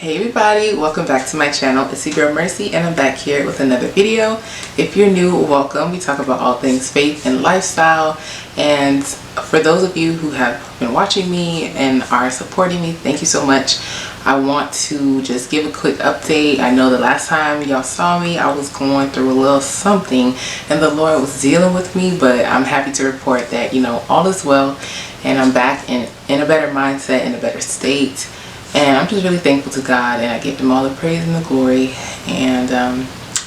Hey everybody, welcome back to my channel. It's your girl Mercy and I'm back here with another video. If you're new, welcome. We talk about all things faith and lifestyle, and for those of you who have been watching me and are supporting me, thank you so much. I want to just give a quick update. I know the last time y'all saw me I was going through a little something and the Lord was dealing with me, but I'm happy to report that all is well and I'm back in a better mindset, in a better state. And I'm just really thankful to God, and I give him all the praise and the glory. And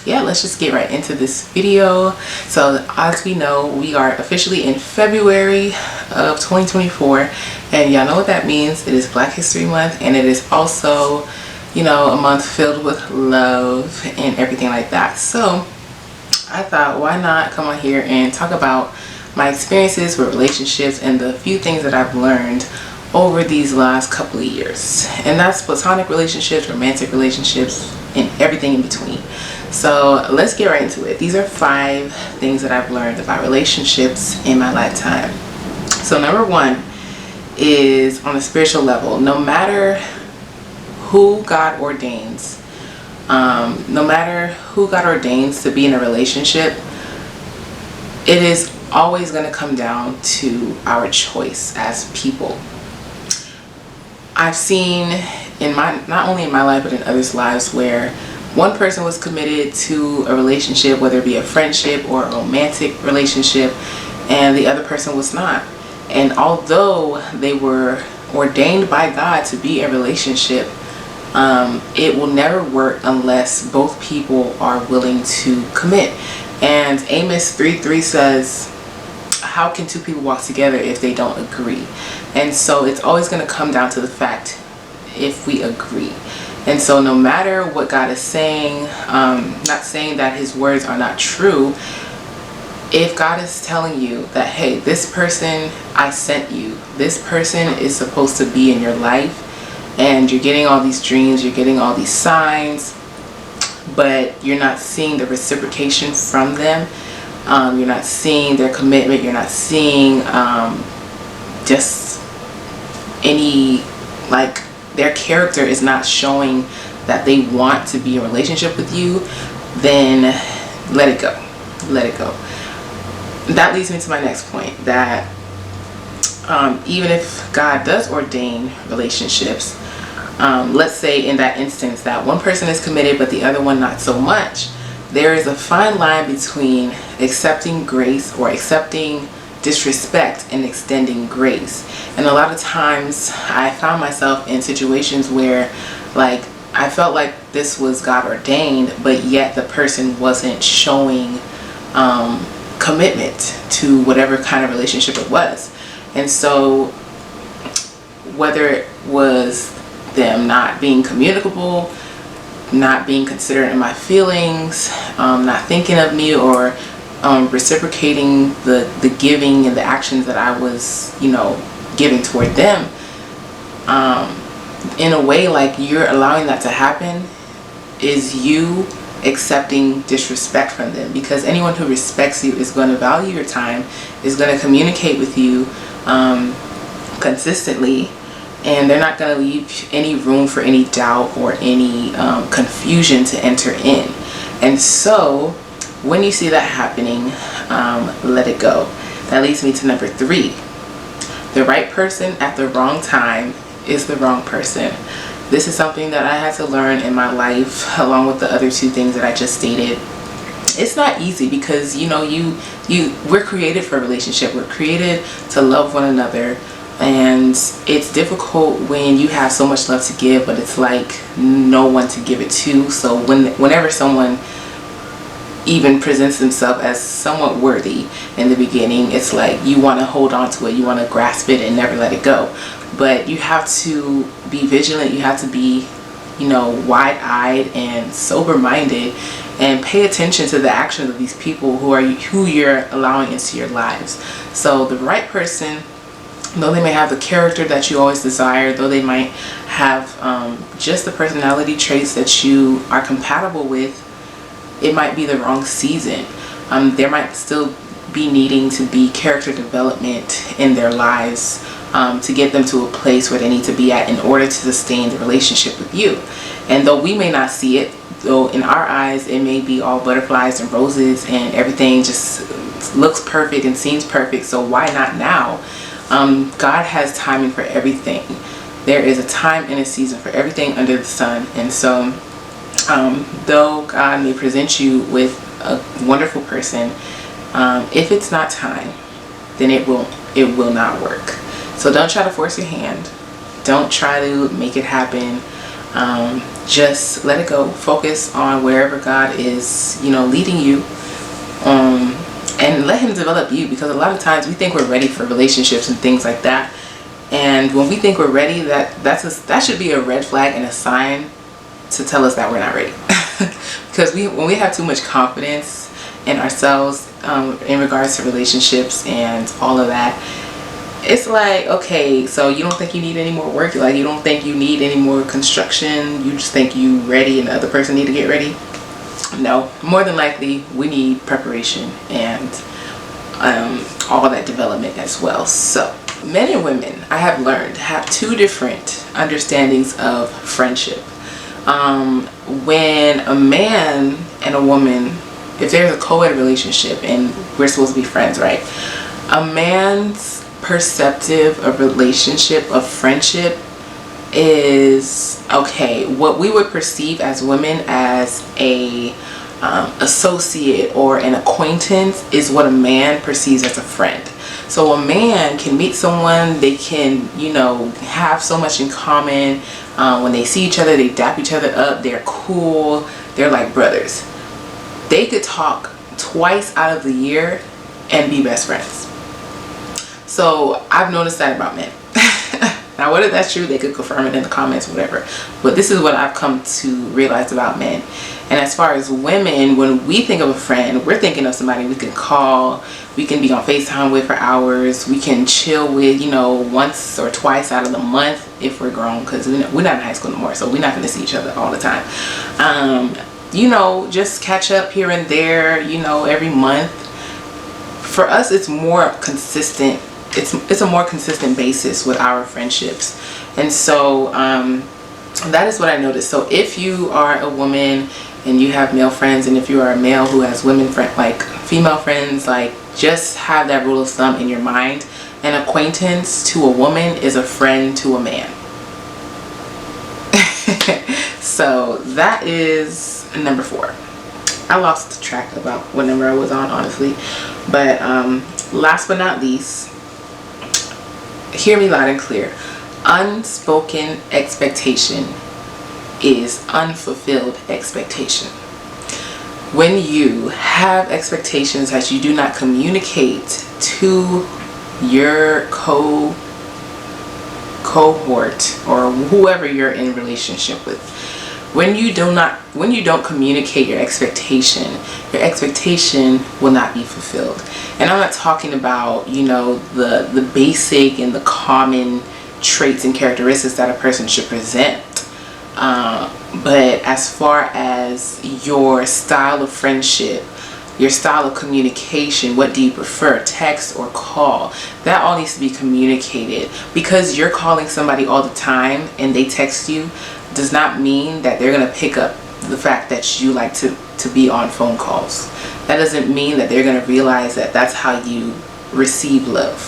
yeah, let's just get right into this video. So as we know, we are officially in February of 2024, and y'all know what that means. It is Black History Month, and it is also a month filled with love and everything like that. So I thought, why not come on here and talk about my experiences with relationships and the few things that I've learned over these last couple of years, and that's platonic relationships, romantic relationships, and everything in between. So let's get right into it. These are 5 things that I've learned about relationships in my lifetime. So number 1 is on a spiritual level. No matter who God ordains, to be in a relationship, it is always going to come down to our choice as people. I've seen not only in my life but in others' lives where one person was committed to a relationship, whether it be a friendship or a romantic relationship, and the other person was not. And although they were ordained by God to be a relationship, it will never work unless both people are willing to commit. And Amos 3:3 says, how can 2 people walk together if they don't agree? And so it's always going to come down to the fact if we agree. And so no matter what God is saying, not saying that his words are not true, if God is telling you that, hey, this person I sent you, this person is supposed to be in your life, and you're getting all these dreams, you're getting all these signs, but you're not seeing the reciprocation from them, you're not seeing their commitment, you're not seeing just any, like, their character is not showing that they want to be in a relationship with you, then let it go. Let it go. That leads me to my next point, that even if God does ordain relationships, let's say in that instance that one person is committed but the other one not so much, there is a fine line between accepting grace or accepting disrespect and extending grace. And a lot of times I found myself in situations where, like, I felt like this was God ordained, but yet the person wasn't showing commitment to whatever kind of relationship it was. And so whether it was them not being communicable, not being considerate in my feelings, not thinking of me, or reciprocating the giving and the actions that I was giving toward them, in a way, like, you're allowing that to happen is you accepting disrespect from them, because anyone who respects you is going to value your time, is going to communicate with you consistently, and they're not going to leave any room for any doubt or any confusion to enter in. And so when you see that happening, let it go. That leads me to number 3. The right person at the wrong time is the wrong person. This is something that I had to learn in my life, along with the other 2 things that I just stated. It's not easy because we're created for a relationship. We're created to love one another. And it's difficult when you have so much love to give, but it's like no one to give it to. So whenever someone even presents themselves as somewhat worthy in the beginning, it's like you want to hold on to it, you want to grasp it and never let it go. But you have to be vigilant, you have to be wide-eyed and sober-minded, and pay attention to the actions of these people who you're allowing into your lives. So the right person, though they may have the character that you always desire, though they might have just the personality traits that you are compatible with, it might be the wrong season. There might still be needing to be character development in their lives to get them to a place where they need to be at in order to sustain the relationship with you. And though we may not see it, though in our eyes it may be all butterflies and roses and everything just looks perfect and seems perfect, so why not now? God has timing for everything. There is a time and a season for everything under the sun. And so though God may present you with a wonderful person, if it's not time, then it will not work. So don't try to force your hand. Don't try to make it happen. Just let it go. Focus on wherever God is, leading you, and let him develop you, because a lot of times we think we're ready for relationships and things like that. And when we think we're ready, that should be a red flag and a sign to tell us that we're not ready. Because when we have too much confidence in ourselves in regards to relationships and all of that, it's like, okay, so you don't think you need any more work? Like, you don't think you need any more construction? You just think you ready and the other person need to get ready? No, more than likely we need preparation and all that development as well. So men and women, I have learned, have two different understandings of friendship. When a man and a woman, if there's a co-ed relationship and we're supposed to be friends, right? A man's perceptive of relationship, of friendship, is, okay, what we would perceive as women as a associate or an acquaintance is what a man perceives as a friend. So a man can meet someone, they can, have so much in common. When they see each other, they dap each other up, they're cool, they're like brothers. They could talk twice out of the year and be best friends. So I've noticed that about men. Now, whether that's true, they could confirm it in the comments, whatever. But this is what I've come to realize about men. And as far as women, when we think of a friend, we're thinking of somebody we can call, we can be on FaceTime with for hours, we can chill with, once or twice out of the month if we're grown, because we're not in high school anymore, so we're not going to see each other all the time. Just catch up here and there, every month. For us, it's more consistent. It's a more consistent basis with our friendships. And so that is what I noticed. So if you are a woman and you have male friends, and if you are a male who has female friends, just have that rule of thumb in your mind. An acquaintance to a woman is a friend to a man. So that is number 4. I lost track about what number I was on, honestly. But last but not least, hear me loud and clear. Unspoken expectation is unfulfilled expectation. When you have expectations that you do not communicate to your cohort or whoever you're in relationship with, when you don't communicate your expectation will not be fulfilled. And I'm not talking about, the basic and the common traits and characteristics that a person should present. But as far as your style of friendship, your style of communication, what do you prefer, text or call? That all needs to be communicated. Because you're calling somebody all the time and they text you does not mean that they're going to pick up the fact that you like to be on phone calls. That doesn't mean that they're going to realize that that's how you receive love.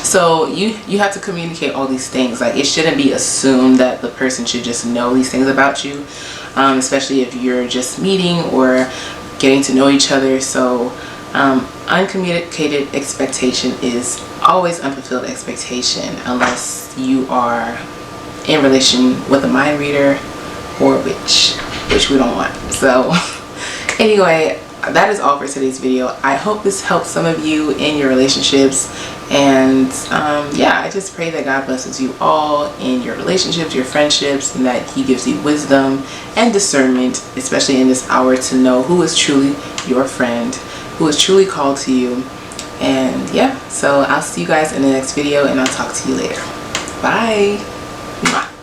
So you have to communicate all these things. It shouldn't be assumed that the person should just know these things about you, especially if you're just meeting or getting to know each other. So uncommunicated expectation is always unfulfilled expectation, unless you are in relation with a mind reader, or which we don't want. So anyway, that is all for today's video. I hope this helps some of you in your relationships. And yeah, I just pray that God blesses you all in your relationships, your friendships, and that he gives you wisdom and discernment, especially in this hour, to know who is truly your friend, who is truly called to you. And yeah, so I'll see you guys in the next video, and I'll talk to you later. Bye. Mwah.